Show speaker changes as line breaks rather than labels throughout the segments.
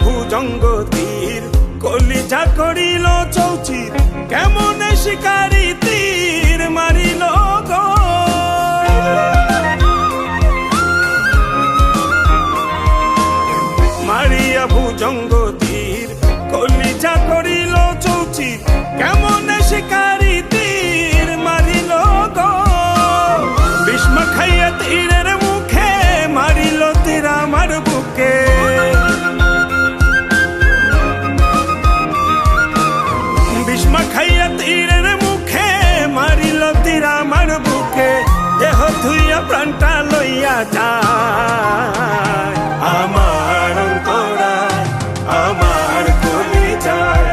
ভুজঙ্গ তীর কলিজা করিল চৌচির কেমনে শিকারি তীর মারিল গো মারিয়া ভুজঙ্গ তীর কলিজা করিল চৌচির কেমনে শিকারি তীর মারিল গো ভীষ্ম খাইয়া তীরের মুখে মারিল তীর আমার বুকে ভীষ্ম খাইয়া তীরের মুখে মারিল তীর আমার বুকে দেহ ধুইয়া প্রাণটা লইয়া যায় আমার অন্তরায় আমার কলিজায়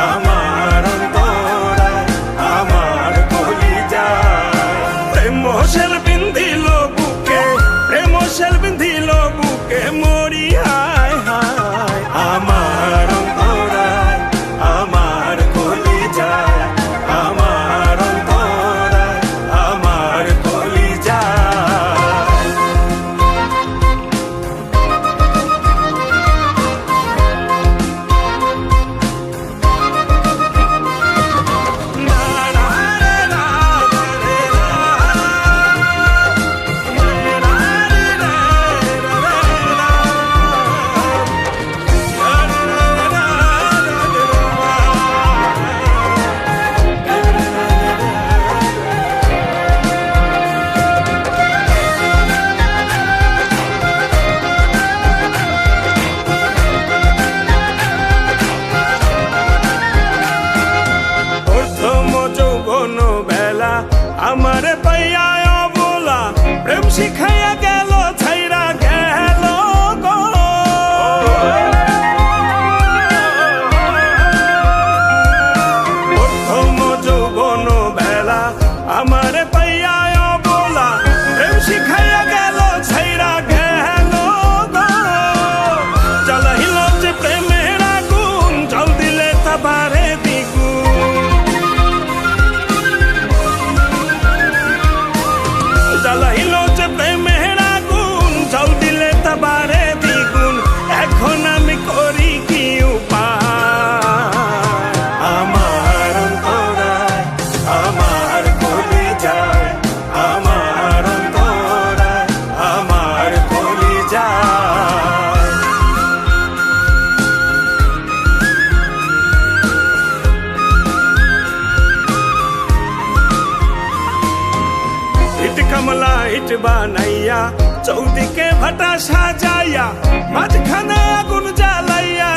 আমার অন্তরায় আমার কলিজায় প্রেম সেল বিন্ধিল বুকে প্রেম সেল বিন্ধিল বুকে মরি হায় হায় আমার অন্তরায় আমার কলিজায় আমার অন্তরায় আমার কলিজায় আমারে পাইয়া অবলা প্রেম শিখাইয়া গেল ছাইরা গেল গো প্রথম যৌবন বেলা আমারে পাইয়া অবলা প্রেম শিখাইয়া গেল ছাইরা গেল গো জ্বালাইল যে প্রেমের আগুন জল দিলে তা বাড়ে দ্বিগুণ জ্বালাইল যে প্রেমের আগুন জল দিলে তা বাড়ে দ্বিগুণ এখন আমি করি কি উপায় আমার অন্তরায় আমার কলিজায় আমার অন্তরায় আমার কলিজায় ইট কমলা ইট বানাইয়া চৌদিকে ভাটা সাজাইয়া মাঝখানে আগুন জ্বালাইয়া